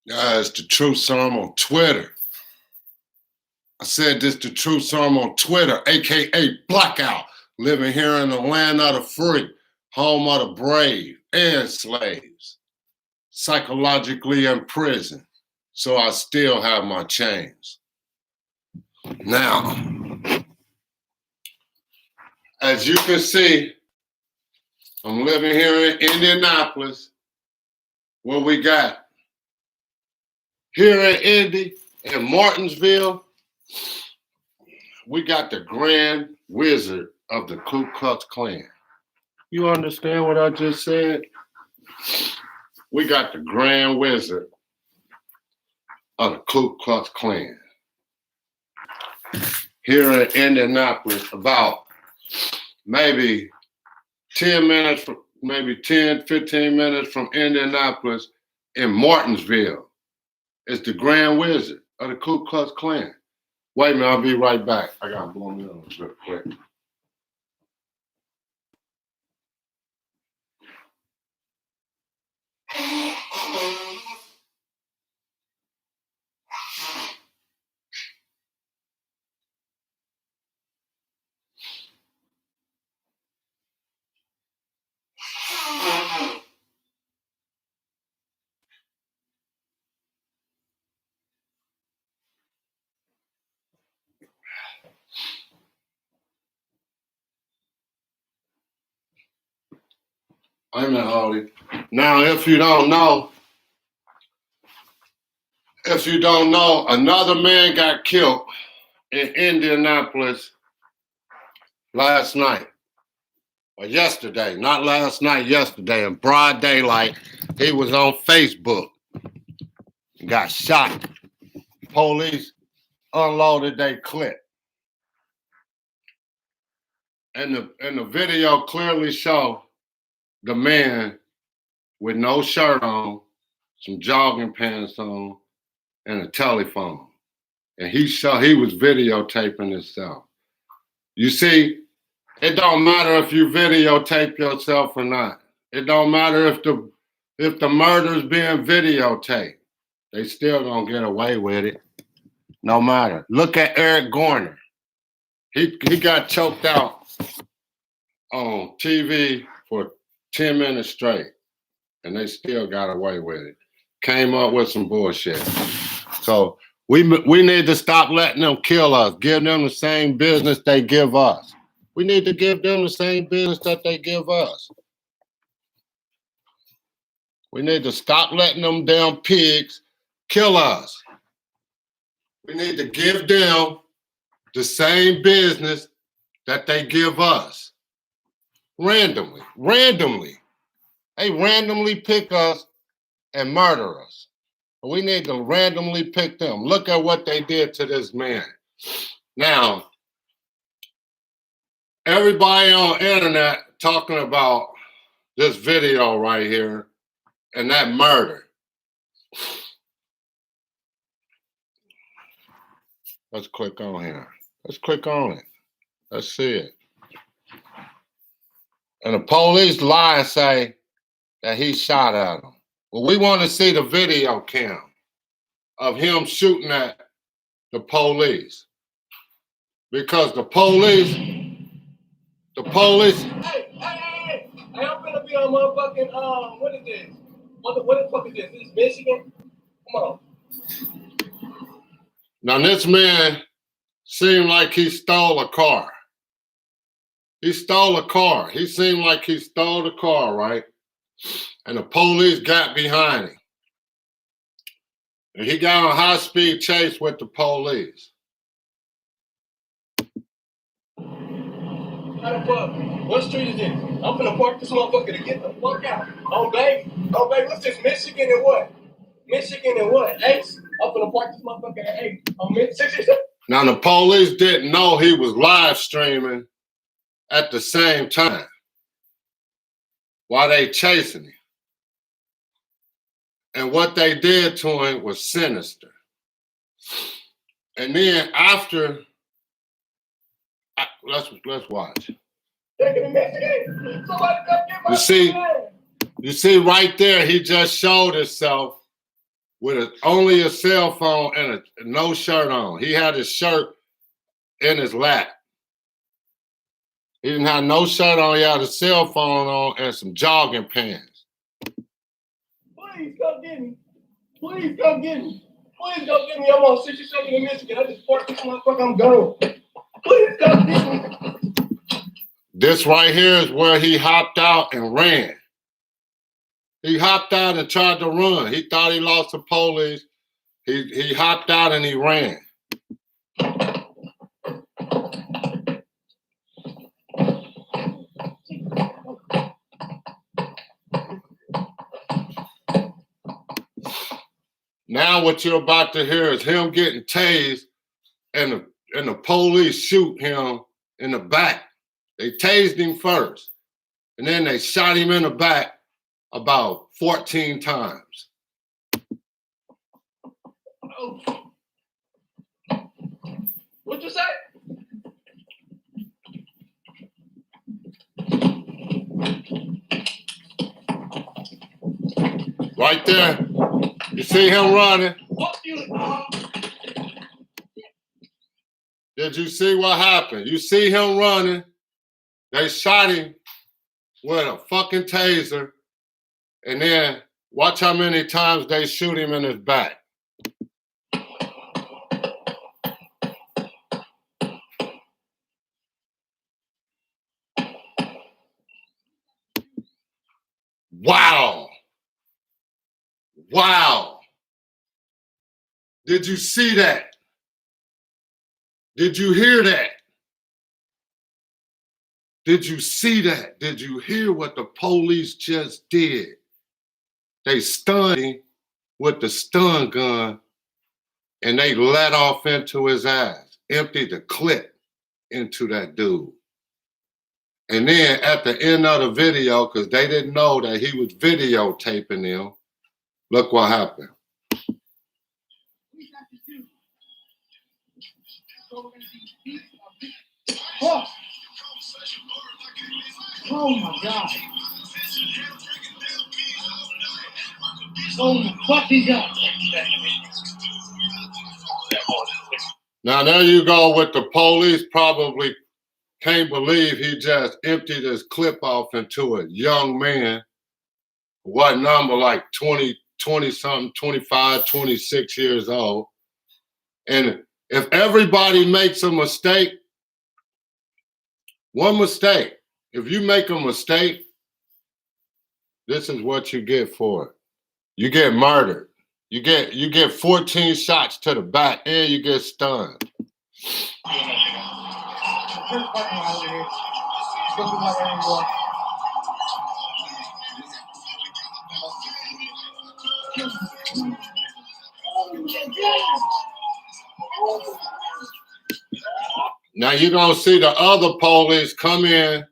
It's the Truth Serum on Twitter. I said this, the Truth Serum on Twitter, aka Blackout, living here in the land of the free, home of the brave and slaves, psychologically imprisoned, so I still have my chains. Now, as you can see, I'm living here in Indianapolis, where we got here in Indy and Martinsville, we got the Grand Wizard of the Ku Klux Klan. You understand what I just said? We got the Grand Wizard of the Ku Klux Klan. Here in Indianapolis, about maybe 10 minutes, maybe 10, 15 minutes from Indianapolis in Martinsville, is the Grand Wizard of the Ku Klux Klan. Wait a minute, I'll be right back. I gotta blow me on real quick. Wait a minute, Holly. Now, if you don't know, another man got killed in Indianapolis last night. Or yesterday, not last night, yesterday, in broad daylight. He was on Facebook. Got shot. Police unloaded their clip. And the video clearly showed the man with no shirt on, some jogging pants on, and a telephone. And he was videotaping himself. You see, it don't matter if you videotape yourself or not. It don't matter if the murder's being videotaped. They still gonna get away with it. No matter. Look at Eric Garner. He got choked out on TV for 10 minutes straight, and they still got away with it. Came up with some bullshit. So we need to stop letting them kill us. Give them the same business they give us. We need to give them the same business that they give us. We need to stop letting them damn pigs kill us. We need to give them the same business that they give us. Randomly. They randomly pick us and murder us. We need to randomly pick them. Look at what they did to this man. Now, everybody on the internet talking about this video right here and that murder. Let's click on here. Let's click on it. Let's see it. And the police lie and say that he shot at him. Well, we want to see the video cam of him shooting at the police. Because the police. Hey, I'm gonna be on motherfucking, what is this? What the fuck is this? This is Michigan? Come on. Now, this man seemed like he stole a car. He stole a car. He seemed like he stole the car, right? And the police got behind him. And he got on a high-speed chase with the police. How the fuck? What street is this? I'm finna park this motherfucker to get the fuck out. Oh, babe, what's this? Michigan and what? Ace? I'm finna park this motherfucker at 8. I'm Michigan. Now, the police didn't know he was live streaming at the same time while they chasing him. And what they did to him was sinister. And then after, let's watch. You see right there, he just showed himself with only a cell phone and no shirt on. He had his shirt in his lap. He didn't have no shirt on. He had a cell phone on and some jogging pants. Please come get me. Please come get me. Please come get me. I'm on 62nd in Michigan. I just parked this motherfucker. I'm gone. Please come get me. This right here is where he hopped out and ran. He hopped out and tried to run. He thought he lost the police. He hopped out and he ran. Now what you're about to hear is him getting tased and the police shoot him in the back. They tased him first, and then they shot him in the back about 14 times. Oh. What'd you say? Right there. You see him running? Fuck you. Did you see what happened? You see him running. They shot him with a fucking taser. And then watch how many times they shoot him in his back. Wow. Wow. Did you see that? Did you hear that? Did you see that? Did you hear what the police just did? They stunned him with the stun gun and they let off into his ass, emptied the clip into that dude. And then at the end of the video, because they didn't know that he was videotaping them, look what happened. Oh. Oh my God. Oh my fucking God. Now there you go with the police probably can't believe he just emptied his clip off into a young man. What number, like 20 something, 25, 26 years old. And if everybody makes a mistake, one mistake, if you make a mistake, this is what you get for it. You get murdered. You get 14 shots to the back and you get stunned. Now you're gonna see the other police come in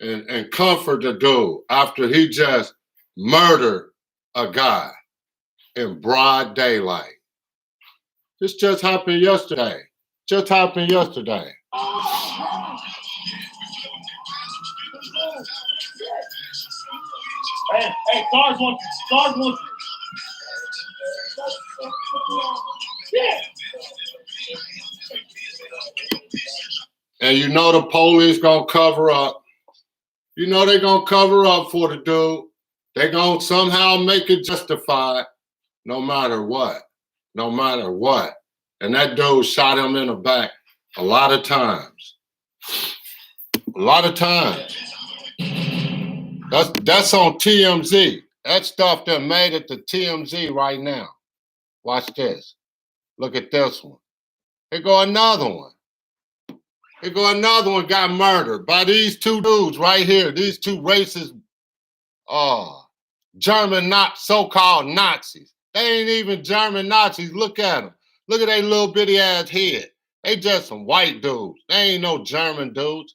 and comfort the dude after he just murdered a guy in broad daylight. This just happened yesterday. Just happened yesterday. Hey, SARS wants you. SARS wants you. Yeah. And you know the police gonna cover up. You know they're gonna cover up for the dude. They're gonna somehow make it justified no matter what. No matter what. And that dude shot him in the back a lot of times. A lot of times. That's on TMZ. That stuff that made it to TMZ right now. Watch this. Look at this one. Here go another one. Here go another one got murdered by these two dudes right here. These two racist German so-called Nazis. They ain't even German Nazis. Look at them. Look at their little bitty ass head. They just some white dudes. They ain't no German dudes.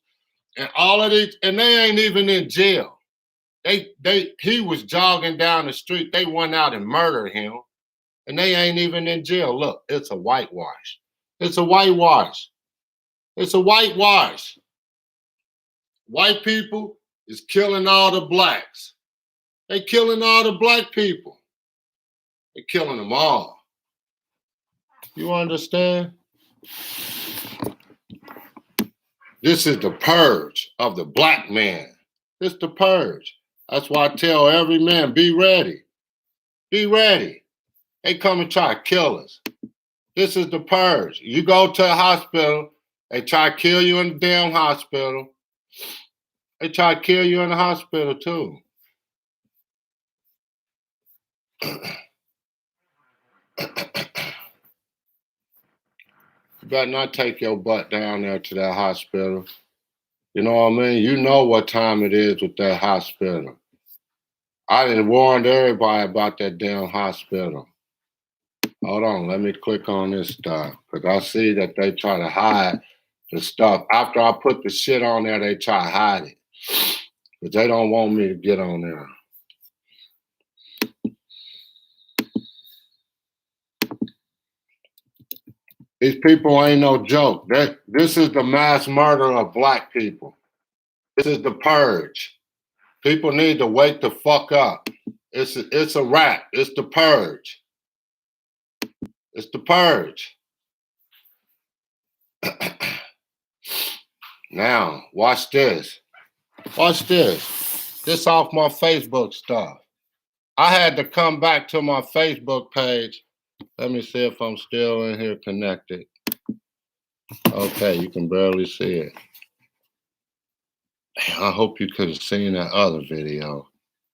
And all of these, and they ain't even in jail. He was jogging down the street. They went out and murdered him. And they ain't even in jail. Look, it's a whitewash. It's a whitewash. It's a whitewash. White people is killing all the blacks. They killing all the black people. They're killing them all. You understand? This is the purge of the black man. It's the purge. That's why I tell every man, be ready. Be ready. They come and try to kill us. This is the purge. You go to a hospital, they try to kill you in the damn hospital. They try to kill you in the hospital too. You better not take your butt down there to that hospital. You know what I mean? You know what time it is with that hospital. I done warned everybody about that damn hospital. Hold on, let me click on this stuff. Because I see that they try to hide the stuff. After I put the shit on there, they try to hide it. Because they don't want me to get on there. These people ain't no joke. This is the mass murder of black people. This is the purge. People need to wake the fuck up. It's a wrap. It's the purge. It's the purge. Now, watch this. Watch this. This off my Facebook stuff. I had to come back to my Facebook page. Let me see if I'm still in here connected. Okay, you can barely see it. I hope you could have seen that other video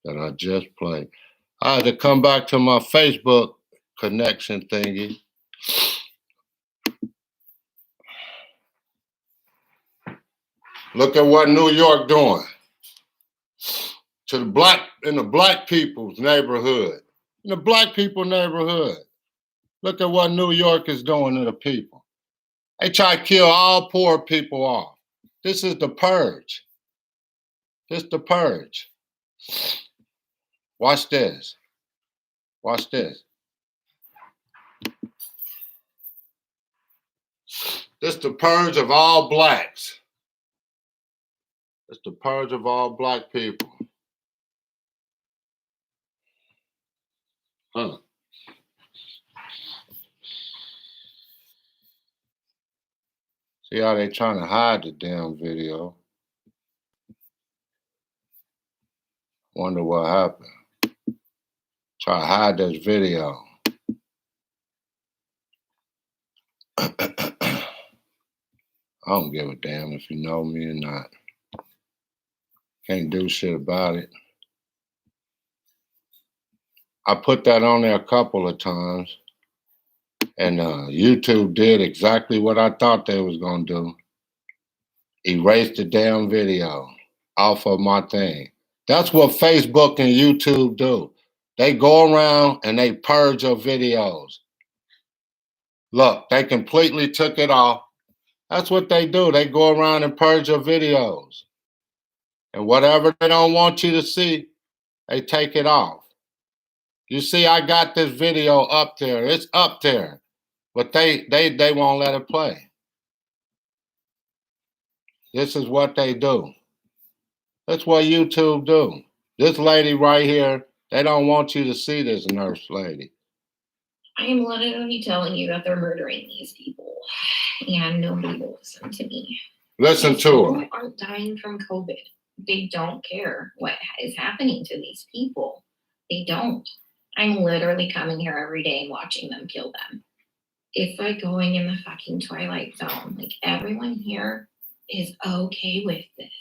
that I just played. I had to come back to my Facebook connection thingy. Look at what New York doing to in the black people's neighborhood. In the black people neighborhood. Look at what New York is doing to the people. They try to kill all poor people off. This is the purge. This is the purge. Watch this. Watch this. This is the purge of all blacks. It's the purge of all black people. Huh. See how they trying to hide the damn video. Wonder what happened. Try to hide this video. I don't give a damn if you know me or not. Can't do shit about it. I put that on there a couple of times, and YouTube did exactly what I thought they was gonna do. Erase the damn video off of my thing. That's what Facebook and YouTube do. They go around and they purge your videos. Look, they completely took it off. That's what they do. They go around and purge your videos. And whatever they don't want you to see, they take it off. You see, I got this video up there. It's up there. But they won't let it play. This is what they do. That's what YouTube do. This lady right here, they don't want you to see this nurse lady. I am literally telling you that they're murdering these people, and nobody will listen to me. Listen These to people her. aren't dying from COVID. They don't care what is happening to these people. They don't. I'm literally coming here every day and watching them kill them. It's like going in the fucking Twilight Zone. Like, everyone here is okay with this.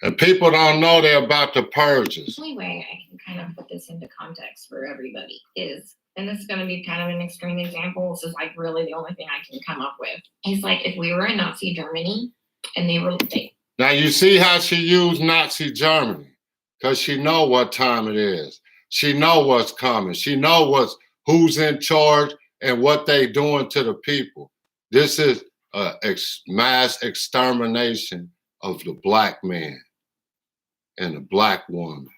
And people don't know they're about to purges. The only way I can kind of put this into context for everybody is, and this is going to be kind of an extreme example, this is like really the only thing I can come up with, is like if we were in Nazi Germany and Now you see how she used Nazi Germany, because she know what time it is. She know what's coming. She know who's in charge and what they doing to the people. This is a mass extermination of the black man and the black woman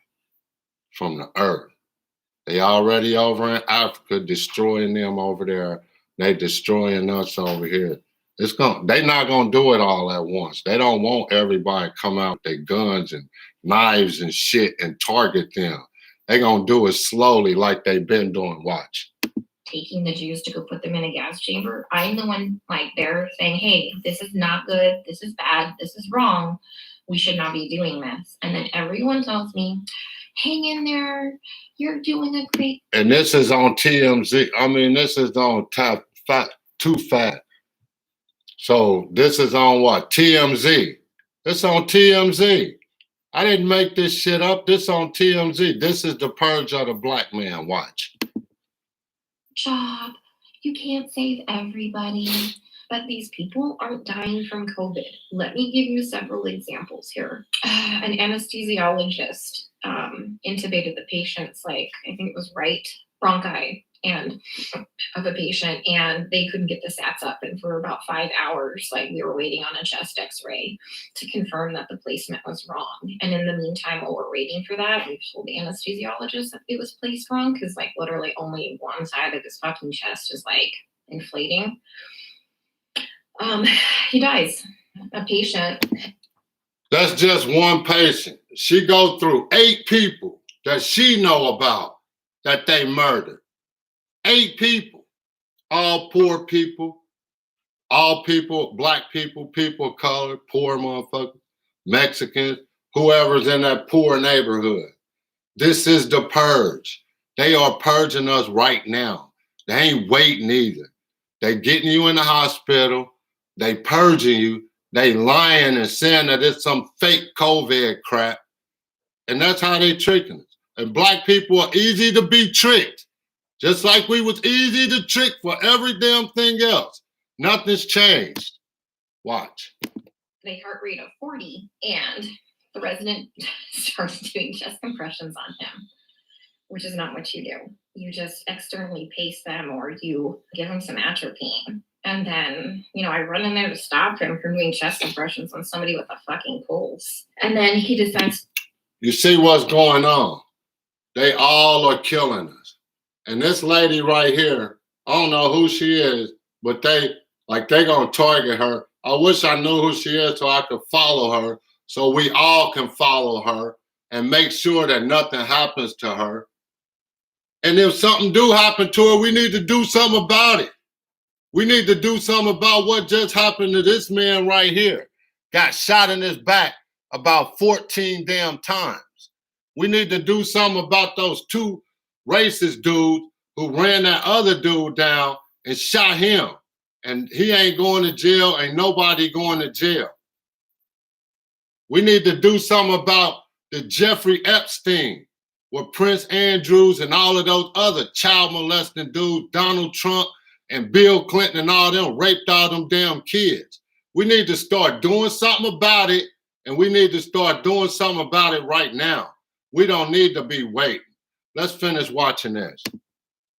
from the earth. They already over in Africa destroying them over there. They destroying us over here. They not gonna do it all at once. They don't want everybody to come out with their guns and knives and shit and target them. They gonna do it slowly like they've been doing. Watch. Taking the Jews to go put them in a gas chamber. I'm the one like there saying, hey, this is not good. This is bad. This is wrong. We should not be doing this. And then everyone tells me, hang in there. You're doing a great. And this is on TMZ. I mean, this is on Top Fat, Too Fat. So this is on what? TMZ. It's on TMZ. I didn't make this shit up. This on TMZ. This is the purge of the black man. Watch. Job. You can't save everybody. But these people aren't dying from COVID. Let me give you several examples here. An anesthesiologist intubated the patient's, like, I think it was right bronchi and of a patient, and they couldn't get the sats up. And for about 5 hours, like, we were waiting on a chest x-ray to confirm that the placement was wrong. And in the meantime, while we're waiting for that, we told the anesthesiologist that it was placed wrong, because like literally only one side of his fucking chest is like inflating. He dies. A patient. That's just one patient. She go through 8 people that she know about that they murdered. 8 people. All poor people. All people, black people, people of color, poor motherfuckers, Mexicans, whoever's in that poor neighborhood. This is the purge. They are purging us right now. They ain't waiting either. They getting you in the hospital. They purging you. They lying and saying that it's some fake COVID crap. And that's how they tricking us. And black people are easy to be tricked. Just like we was easy to trick for every damn thing else. Nothing's changed. Watch. A heart rate of 40, and the resident starts doing chest compressions on him, which is not what you do. You just externally pace them, or you give him some atropine. And then, I run in there to stop him from doing chest compressions on somebody with a fucking pulse. And then he decides. You see what's going on? They all are killing us. And this lady right here, I don't know who she is, but they gonna target her. I wish I knew who she is so I could follow her, so we all can follow her and make sure that nothing happens to her. And if something do happen to her, we need to do something about it. We need to do something about what just happened to this man right here. Got shot in his back about 14 damn times. We need to do something about those 2 racist dudes who ran that other dude down and shot him. And he ain't going to jail. Ain't nobody going to jail. We need to do something about the Jeffrey Epstein, with Prince Andrews and all of those other child molesting dudes, Donald Trump and Bill Clinton and all them raped all them damn kids. We need to start doing something about it, and we need to start doing something about it right now. We don't need to be waiting. Let's finish watching this.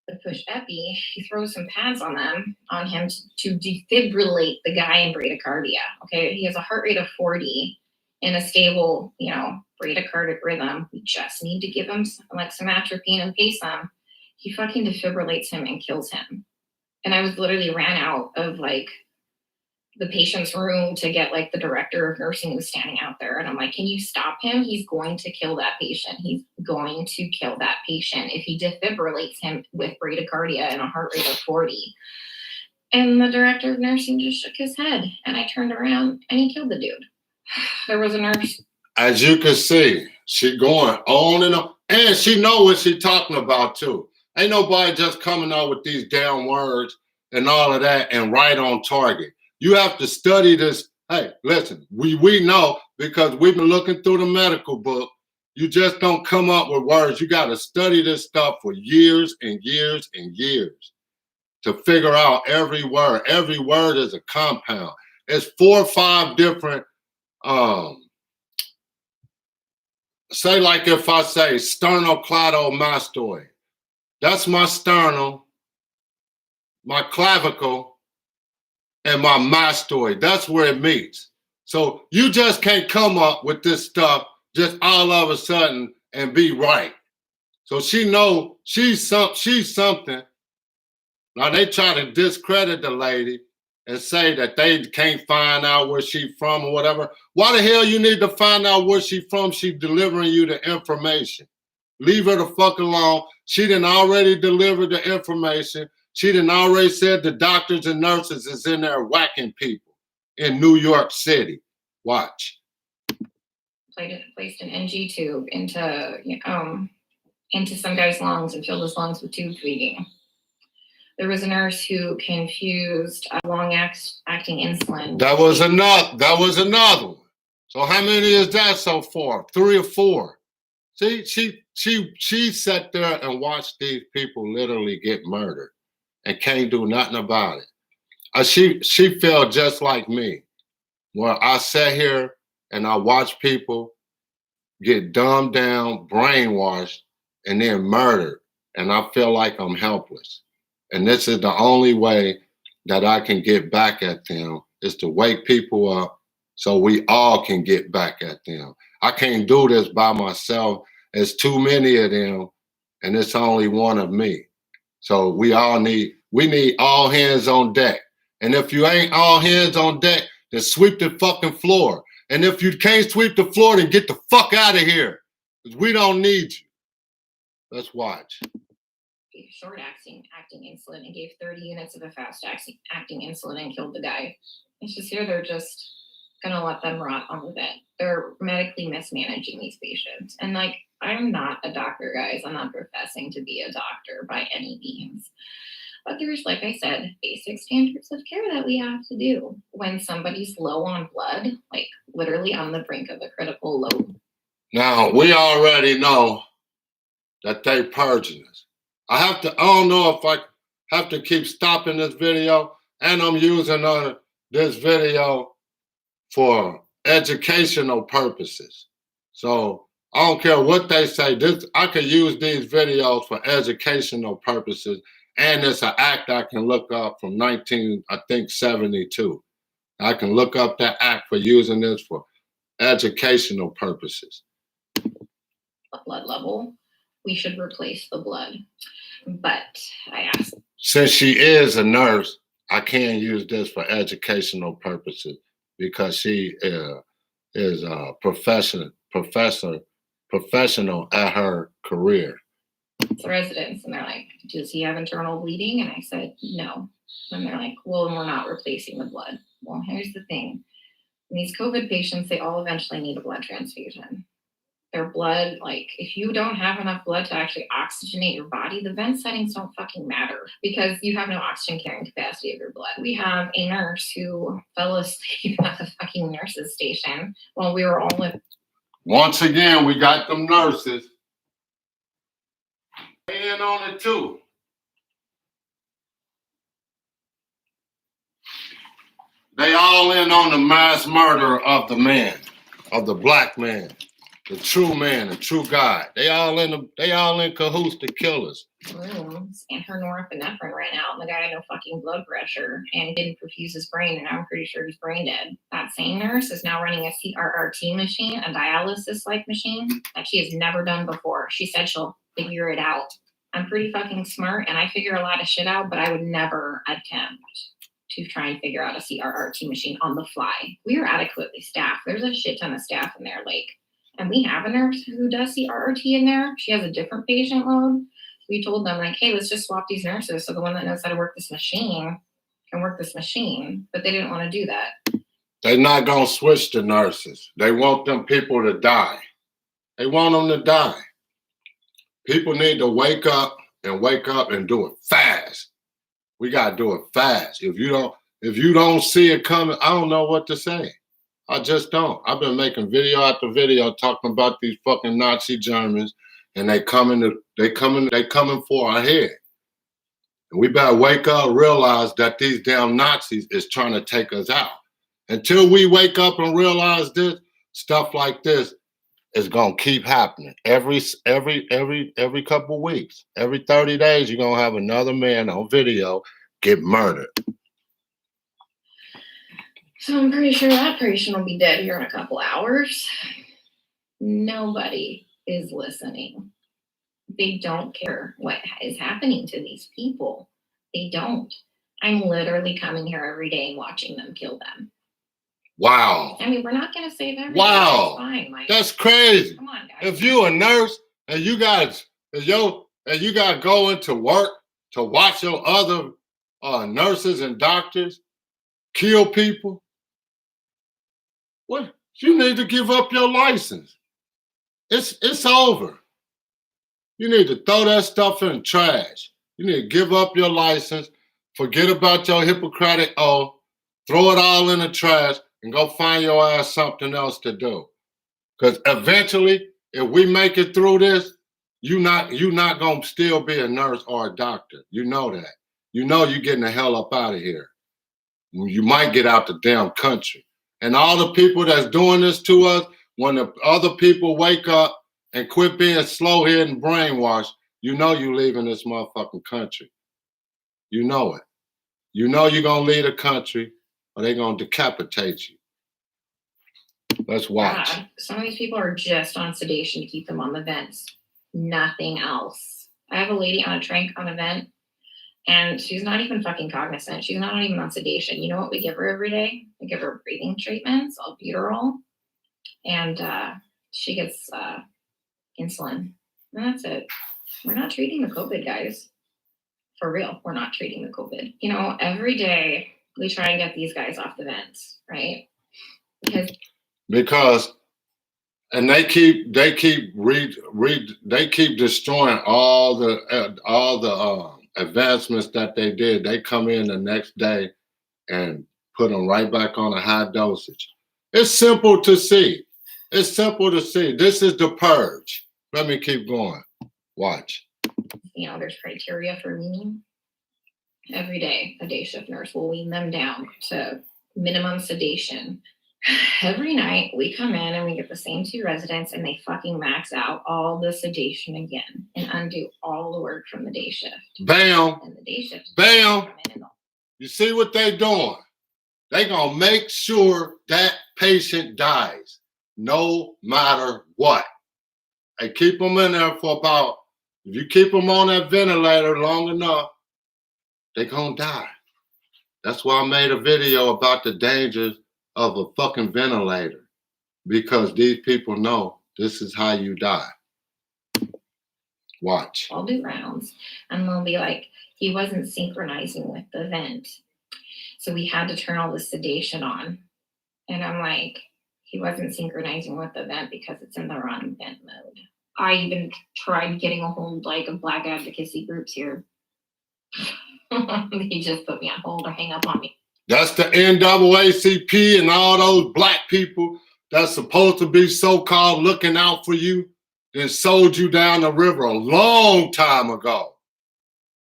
To push Epi, he throws some pads on him to defibrillate the guy in bradycardia. Okay, he has a heart rate of 40 in a stable, bradycardic rhythm. We just need to give him some atropine and pace him. He fucking defibrillates him and kills him. And I was literally ran out of the patient's room to get the director of nursing who's standing out there. And I'm like, can you stop him? He's going to kill that patient. He's going to kill that patient if he defibrillates him with bradycardia and a heart rate of 40. And the director of nursing just shook his head. And I turned around and he killed the dude. There was a nurse. As you can see, she going on and on. And she know what she talking about too. Ain't nobody just coming out with these damn words and all of that and right on target. You have to study this. Hey, listen, we know because we've been looking through the medical book. You just don't come up with words. You got to study this stuff for years and years and years to figure out every word. Every word is a compound. It's 4 or 5 different, say like if I say sternocleidomastoid, that's my sternum, my clavicle, and my mastoid. That's where it meets. So you just can't come up with this stuff just all of a sudden and be right. So she know she's something. Now they try to discredit the lady and say that they can't find out where she from or whatever. Why the hell you need to find out where she from? She delivering you the information. Leave her the fuck alone. She done already delivered the information. She done already said the doctors and nurses is in there whacking people in New York City. Watch. Placed an NG tube into some guy's lungs and filled his lungs with tube feeding. There was a nurse who confused long-acting insulin. That was another one. So how many is that so far? 3 or 4. See, she sat there and watched these people literally get murdered and can't do nothing about it. She felt just like me. Well, I sat here and I watched people get dumbed down, brainwashed, and then murdered. And I feel like I'm helpless. And this is the only way that I can get back at them, is to wake people up so we all can get back at them. I can't do this by myself. There's too many of them, and it's only one of me. So we need all hands on deck. And if you ain't all hands on deck, then sweep the fucking floor. And if you can't sweep the floor, then get the fuck out of here, because we don't need you. Let's watch. Short-acting insulin and gave 30 units of a fast-acting insulin and killed the guy. It's just here they're just gonna let them rot on the bed. They're medically mismanaging these patients. And like, I'm not a doctor, guys. I'm not professing to be a doctor by any means. But there's, like I said, basic standards of care that we have to do. When somebody's low on blood, like literally on the brink of a critical low. Now, we already know that they purging us. I don't know if I have to keep stopping this video, and I'm using this video for educational purposes. So I don't care what they say. I could use these videos for educational purposes, and it's an act I can look up from 1972. I can look up that act for using this for educational purposes. Blood level, we should replace the blood. But I asked. Since she is a nurse, I can use this for educational purposes because she is a professional at her career. The residents, and they're like, does he have internal bleeding? And I said, no. And they're like, well, then we're not replacing the blood. Well, here's the thing. In these COVID patients, they all eventually need a blood transfusion. Their blood, like, if you don't have enough blood to actually oxygenate your body, the vent settings don't fucking matter because you have no oxygen carrying capacity of your blood. We have a nurse who fell asleep at the fucking nurse's station while we were all with. Once again, we got them nurses in on it too. They all in on the mass murder of the man, of the black man. The true man, the true God. They all in cahoots to kill us. And her norepinephrine ran out, and the guy had no fucking blood pressure and didn't perfuse his brain, and I'm pretty sure he's brain dead. That same nurse is now running a CRRT machine, a dialysis-like machine that she has never done before. She said she'll figure it out. I'm pretty fucking smart, and I figure a lot of shit out, but I would never attempt to try and figure out a CRRT machine on the fly. We are adequately staffed. There's a shit ton of staff in there, like. And we have a nurse who does CRRT in there. She has a different patient load. We told them, like, hey, let's just swap these nurses so the one that knows how to work this machine can work this machine. But they didn't want to do that. They're not going to switch the nurses. They want them people to die. They want them to die. People need to wake up and do it fast. We got to do it fast. If you don't see it coming, I don't know what to say. I just don't. I've been making video after video talking about these fucking Nazi Germans, and they coming for our head. And we better wake up, realize that these damn Nazis is trying to take us out. Until we wake up and realize this, stuff like this is gonna keep happening. Every couple of weeks, every 30 days, you're gonna have another man on video get murdered. So I'm pretty sure that patient will be dead here in a couple hours. Nobody is listening. They don't care what is happening to these people. They don't. I'm literally coming here every day and watching them kill them. Wow. I mean, we're not going to save everything. Wow. That's fine, Mike. That's crazy. Come on, guys. If you a nurse and you got to go into work to watch your other nurses and doctors kill people. What? You need to give up your license. It's over. You need to throw that stuff in the trash. You need to give up your license, forget about your Hippocratic oath, throw it all in the trash, and go find your ass something else to do. Because eventually, if we make it through this, you're not gonna still be a nurse or a doctor. You know that. You know you're getting the hell up out of here. You might get out the damn country. And all the people that's doing this to us, when the other people wake up and quit being slow-headed and brainwashed, you know you're leaving this motherfucking country. You know it. You know you're gonna leave the country or they're gonna decapitate you. Let's watch. Some of these people are just on sedation to keep them on the vents. Nothing else. I have a lady on a trank on a vent, and she's not even fucking cognizant. She's not even on sedation. You know what we give her every day? We give her breathing treatments, albuterol, and she gets insulin. And that's it. We're not treating the COVID, guys. For real, we're not treating the COVID. You know, every day we try and get these guys off the vents, right? Because and they keep destroying all the advancements that they did. They come in the next day and put them right back on a high dosage. It's simple to see. It's simple to see. This is the purge. Let me keep going. Watch. You know, there's criteria for weaning. Every day, a day shift nurse will wean them down to minimum sedation. Every night we come in and we get the same 2 residents and they fucking max out all the sedation again and undo all the work from the day shift. Bam. And the day shift. Bam. You see what they doing? They gonna make sure that patient dies no matter what. They keep them in there for about, if you keep them on that ventilator long enough, they gonna die. That's why I made a video about the dangers of a fucking ventilator, because these people know this is how you die. Watch. I'll do rounds and they'll be like, he wasn't synchronizing with the vent. So we had to turn all the sedation on. And I'm like, he wasn't synchronizing with the vent because it's in the wrong vent mode. I even tried getting a hold of black advocacy groups here. They just put me on hold or hang up on me. That's the NAACP and all those black people that's supposed to be so-called looking out for you, then sold you down the river a long time ago.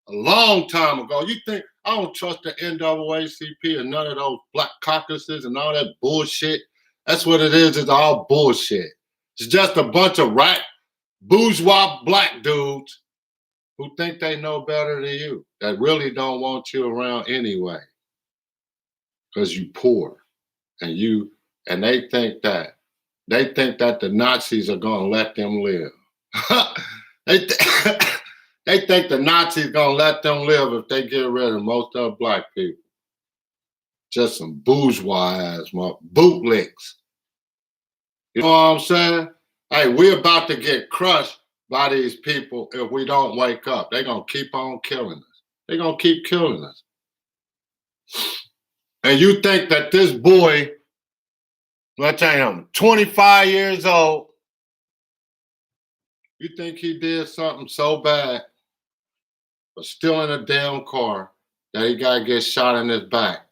A long time ago. You think I don't trust the NAACP and none of those black caucuses and all that bullshit? That's what it is. It's all bullshit. It's just a bunch of bourgeois black dudes who think they know better than you, that really don't want you around anyway. Because you poor, and they think that the Nazis are gonna let them live. They think the Nazis gonna let them live if they get rid of most of the black people. Just some bourgeois ass bootlicks. You know what I'm saying? Hey, we're about to get crushed by these people if we don't wake up. They're gonna keep on killing us. They're gonna keep killing us. And you think that this boy, let's tell him, 25 years old, you think he did something so bad, but still in a damn car, that he got to get shot in his back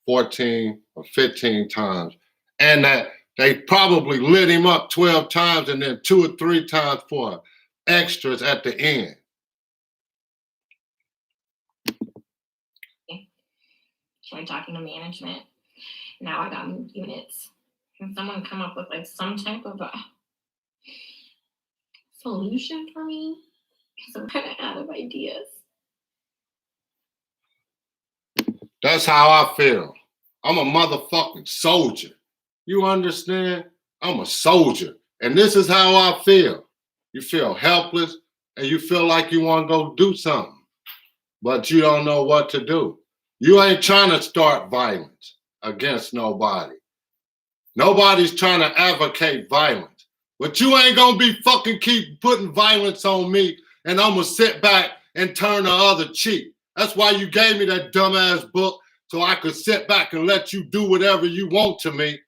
14 or 15 times. And that they probably lit him up 12 times and then 2 or 3 times for extras at the end. Tried talking to management. Now I got moved units. Can someone come up with some type of a solution for me? Because I'm kind of out of ideas. That's how I feel. I'm a motherfucking soldier. You understand? I'm a soldier. And this is how I feel. You feel helpless and you feel like you want to go do something, but you don't know what to do. You ain't trying to start violence against nobody. Nobody's trying to advocate violence. But you ain't gonna be fucking keep putting violence on me, and I'm gonna sit back and turn the other cheek. That's why you gave me that dumbass book, so I could sit back and let you do whatever you want to me,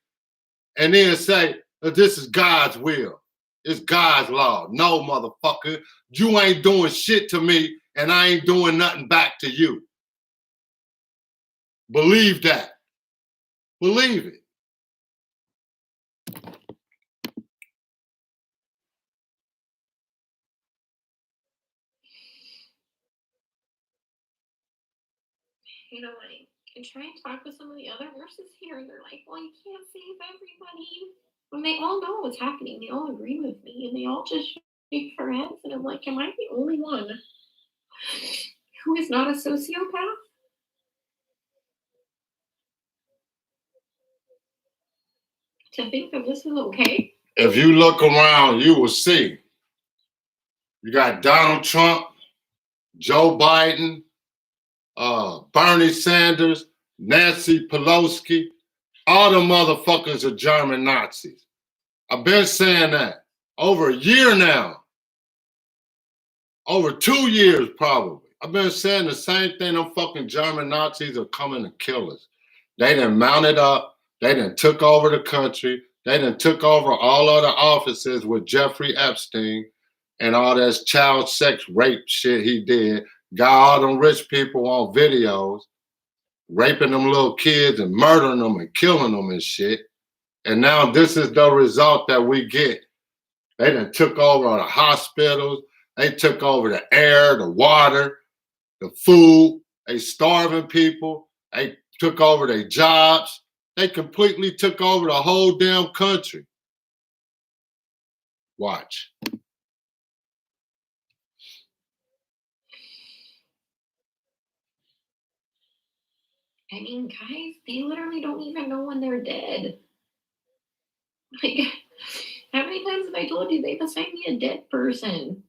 and then say that this is God's will. It's God's law. No, motherfucker, you ain't doing shit to me, and I ain't doing nothing back to you. Believe that. Believe it. You know, I try and talk with some of the other nurses here, and they're like, well, you can't save everybody. And they all know what's happening. They all agree with me, and they all just shake their heads. And I'm like, am I the only one who is not a sociopath? To think that this is okay? If you look around, you will see. You got Donald Trump, Joe Biden, Bernie Sanders, Nancy Pelosi. All the motherfuckers are German Nazis. I've been saying that over a year now. Over 2 years, probably. I've been saying the same thing. Them fucking German Nazis are coming to kill us. They done mounted up. They done took over the country. They done took over all other offices with Jeffrey Epstein and all that child sex rape shit he did. Got all them rich people on videos, raping them little kids and murdering them and killing them and shit. And now this is the result that we get. They done took over the hospitals. They took over the air, the water, the food. They starving people. They took over their jobs. They completely took over the whole damn country. Watch. I mean, guys, they literally don't even know when they're dead. Like, how many times have I told you they've assigned me a dead person?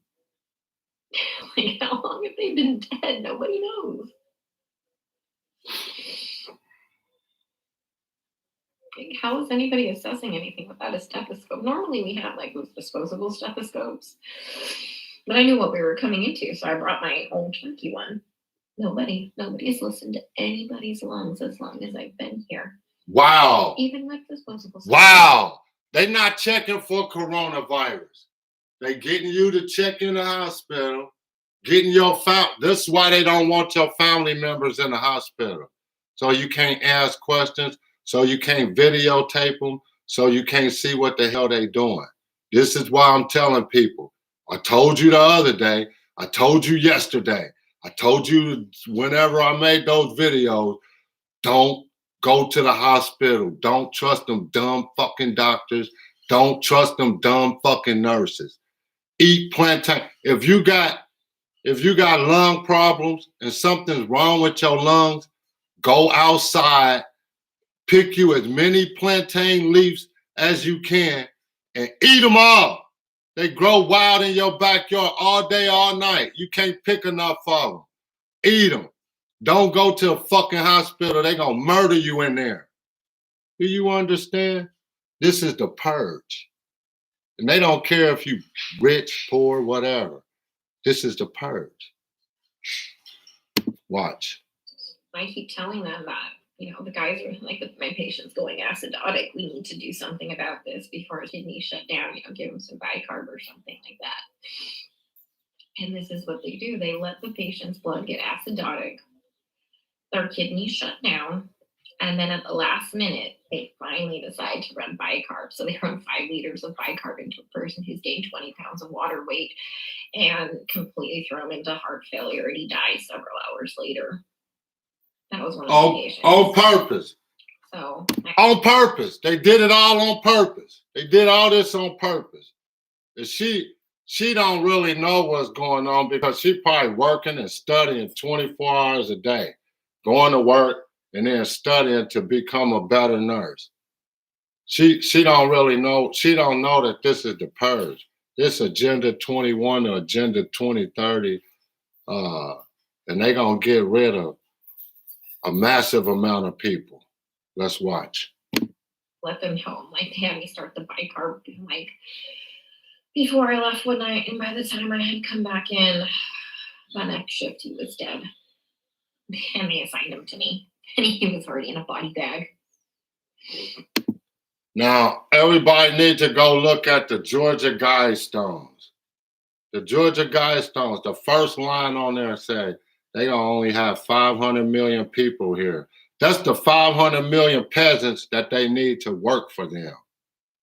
Like, how long have they been dead? Nobody knows. Like, how is anybody assessing anything without a stethoscope? Normally we have like those disposable stethoscopes, but I knew what we were coming into, so I brought my own chunky one. Nobody's listened to anybody's lungs as long as I've been here. Wow. Even with disposable stethoscopes. Wow. They not checking for coronavirus. They getting you to check in the hospital, getting your this is why they don't want your family members in the hospital. So you can't ask questions, so you can't videotape them, so you can't see what the hell they doing. This is why I'm telling people. I told you the other day, I told you yesterday, I told you whenever I made those videos, don't go to the hospital. Don't trust them dumb fucking doctors. Don't trust them dumb fucking nurses. Eat plantain. If you got lung problems and something's wrong with your lungs, go outside, pick you as many plantain leaves as you can, and eat them all. They grow wild in your backyard all day, all night. You can't pick enough of them. Eat them. Don't go to a fucking hospital. They're going to murder you in there. Do you understand? This is the purge. And they don't care if you rich, poor, whatever. This is the purge. Watch. I keep telling them that, the guys are like, my patient's going acidotic. We need to do something about this before his kidneys shut down. Give him some bicarb or something like that. And this is what they do. They let the patient's blood get acidotic. Their kidneys shut down. And then at the last minute, they finally decide to run bicarb. So they run 5 liters of bicarb into a person who's gained 20 pounds of water weight and completely throw him into heart failure. And he dies several hours later. That was one of the patients. On purpose. So on purpose. They did it all on purpose. They did all this on purpose. And she don't really know what's going on because she probably working and studying 24 hours a day, going to work and then studying to become a better nurse. She don't really know. She don't know that this is the purge. This Agenda 21 or Agenda 2030, and they gonna get rid of a massive amount of people. Let's watch. Let them know. Like, they had me start the bicarb. I'm like, before I left one night, and by the time I had come back in, the next shift he was dead. And they assigned him to me. And he was already in a body bag. Now, everybody needs to go look at the Georgia Guidestones. The Georgia Guidestones, the first line on there said they only have 500 million people here. That's the 500 million peasants that they need to work for them.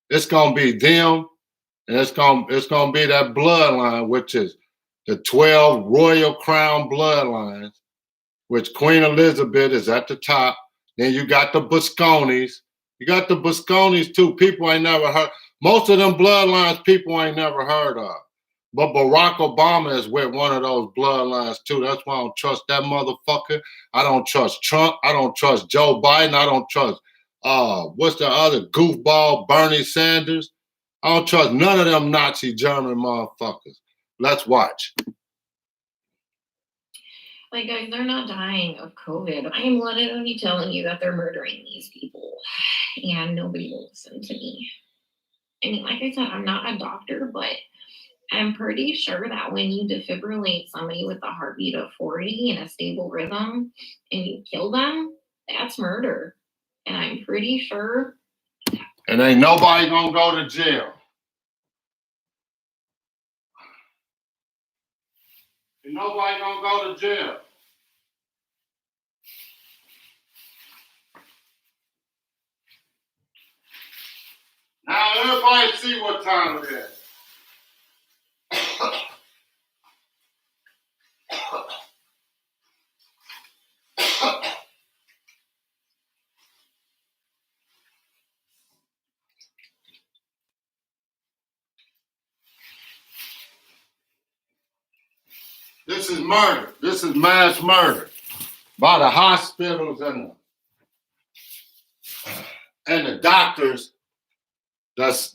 It's gonna be them, and it's gonna be that bloodline, which is the 12 royal crown bloodlines, which Queen Elizabeth is at the top. Then you got the Busconis. You got the Busconis too. People ain't never heard. Most of them bloodlines people ain't never heard of. But Barack Obama is with one of those bloodlines too. That's why I don't trust that motherfucker. I don't trust Trump. I don't trust Joe Biden. I don't trust what's the other goofball, Bernie Sanders. I don't trust none of them Nazi German motherfuckers. Let's watch. Like, guys, they're not dying of COVID. I am literally telling you that they're murdering these people, and nobody will listen to me. I mean, like I said, I'm not a doctor, but I'm pretty sure that when you defibrillate somebody with a heartbeat of 40 and a stable rhythm and you kill them, that's murder. And I'm pretty sure. And ain't nobody gonna go to jail. Ain't nobody gonna go to jail. Now everybody see what time it is. This is murder. This is mass murder by the hospitals and the doctors that's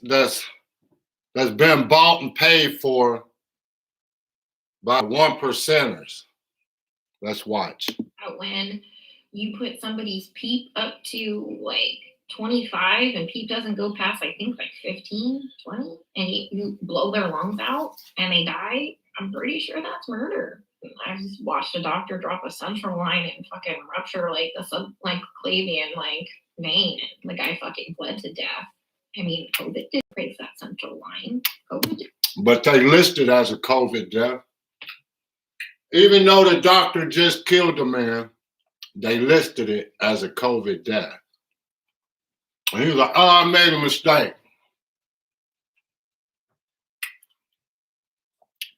been bought and paid for by 1%ers. Let's watch. When you put somebody's PEEP up to like 25 and PEEP doesn't go past, I think, like 15, 20, and you blow their lungs out and they die, I'm pretty sure that's murder. I just watched a doctor drop a central line and fucking rupture like the subclavian vein, and the guy fucking bled to death. I mean, COVID did break that central line. COVID did. But they listed as a COVID death. Even though the doctor just killed the man, they listed it as a COVID death. And he was like, oh, I made a mistake.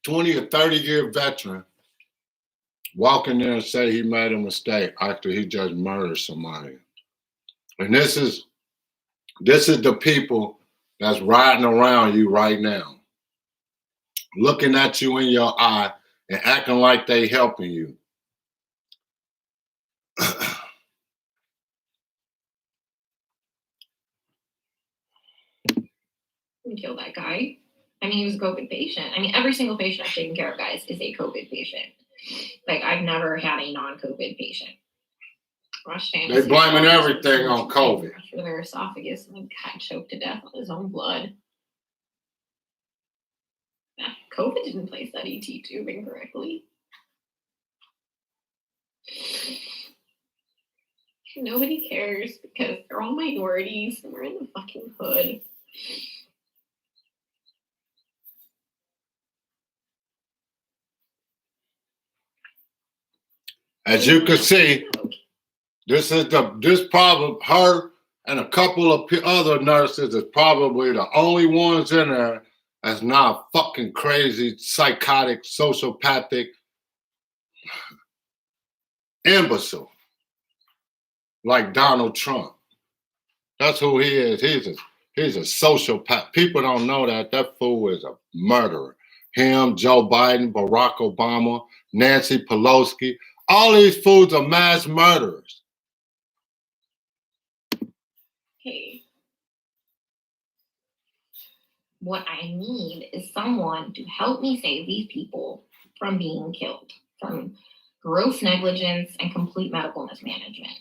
20 or 30-year veteran walk in there and say he made a mistake after he just murdered somebody. And this is the people that's riding around you right now, looking at you in your eye and acting like they helping you. Kill that guy. I mean, he was a COVID patient. I mean, every single patient I've taken care of, guys, is a COVID patient. Like, I've never had a non-COVID patient. They blaming everything on COVID. For their esophagus, and the guy choked to death on his own blood. COVID didn't place that ET tube incorrectly. Nobody cares because they're all minorities and we're in the fucking hood. As you can see, this probably her and a couple of other nurses is probably the only ones in there that's not fucking crazy, psychotic, sociopathic imbecile like Donald Trump. That's who he is. He's a sociopath. People don't know that. That fool is a murderer. Him, Joe Biden, Barack Obama, Nancy Pelosi. All these fools are mass murderers. Hey, what I need is someone to help me save these people from being killed, from gross negligence and complete medical mismanagement.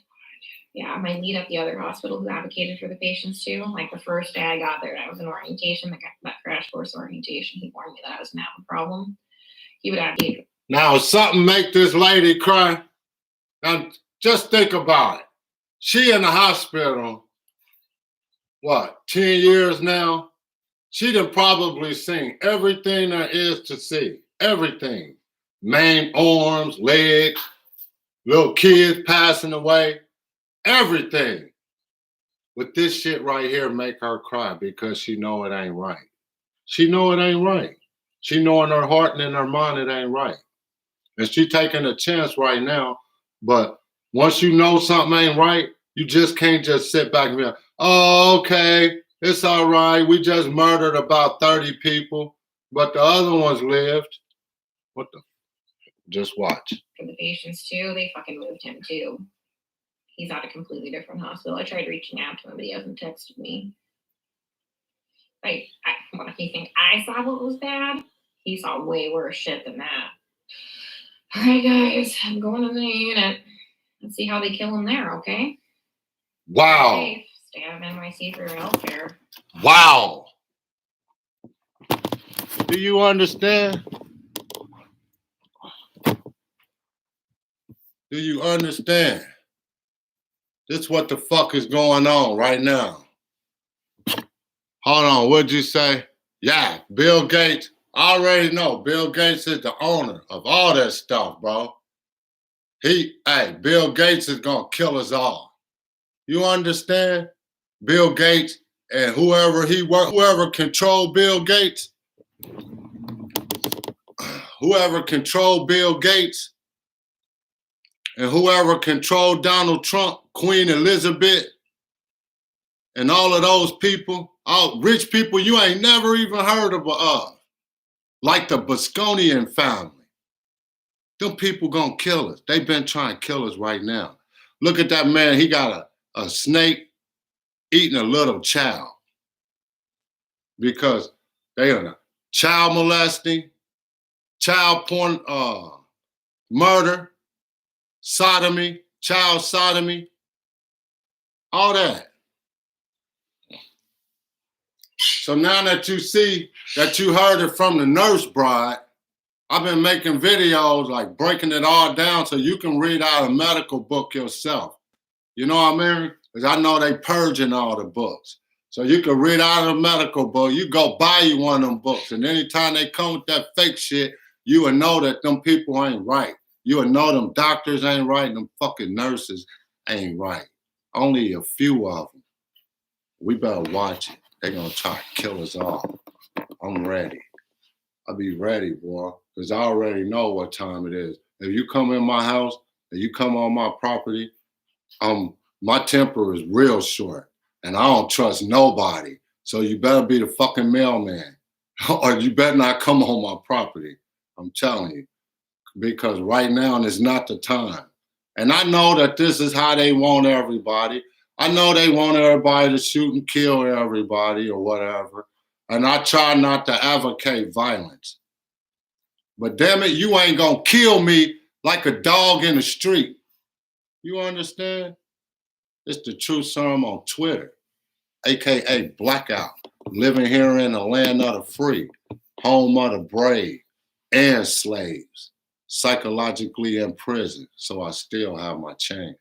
Yeah, my lead at the other hospital who advocated for the patients too. Like the first day I got there and I was in orientation, that crash course orientation, he warned me that I was gonna have a problem. He would advocate. Now, if something make this lady cry, now just think about it. She in the hospital, what, 10 years now? She done probably seen everything there is to see. Everything. Maimed arms, legs, little kids passing away. Everything. But this shit right here make her cry because she know it ain't right. She know it ain't right. She know in her heart and in her mind it ain't right. And she taking a chance right now. But once you know something ain't right, you just can't just sit back and be like, oh, okay, it's all right. We just murdered about 30 people, but the other ones lived. What the? Just watch. For the patients too, they fucking moved him too. He's at a completely different hospital. I tried reaching out to him, but he hasn't texted me. What if you think I saw what was bad? He saw way worse shit than that. All right, guys, I'm going to the unit. Let's see how they kill him there, okay? Wow. Safe. Stay out of NYC for your healthcare. Wow. Do you understand? Do you understand? This is what the fuck is going on right now. Hold on, what'd you say? Yeah, Bill Gates. I already know Bill Gates is the owner of all that stuff, bro. Bill Gates is gonna kill us all. You understand? Bill Gates and whoever controlled Bill Gates, whoever controlled Bill Gates, and whoever controlled Donald Trump, Queen Elizabeth, and all of those people, all rich people you ain't never even heard of, like the Busconian family. Them people gonna kill us. They've been trying to kill us right now. Look at that man. He got a snake eating a little child because they are child molesting, child porn, murder, sodomy, child sodomy, all that. So now that you see that you heard it from the nurse bride, I've been making videos like breaking it all down so you can read out a medical book yourself. You know what I mean? Because I know they purging all the books. So you can read out a medical book. You go buy you one of them books. And anytime they come with that fake shit, you will know that them people ain't right. You will know them doctors ain't right and them fucking nurses ain't right. Only a few of them. We better watch it. They're going to try to kill us all. I'm ready. I'll be ready, boy, because I already know what time it is. If you come in my house, if you come on my property, my temper is real short, and I don't trust nobody. So you better be the fucking mailman, or you better not come on my property. I'm telling you, because right now is not the time. And I know that this is how they want everybody. I know they want everybody to shoot and kill everybody or whatever. And I try not to advocate violence. But damn it, you ain't gonna kill me like a dog in the street. You understand? It's the Truth Serum on Twitter, AKA Blackout. Living here in the land of the free, home of the brave and slaves, psychologically in prison, so I still have my chains.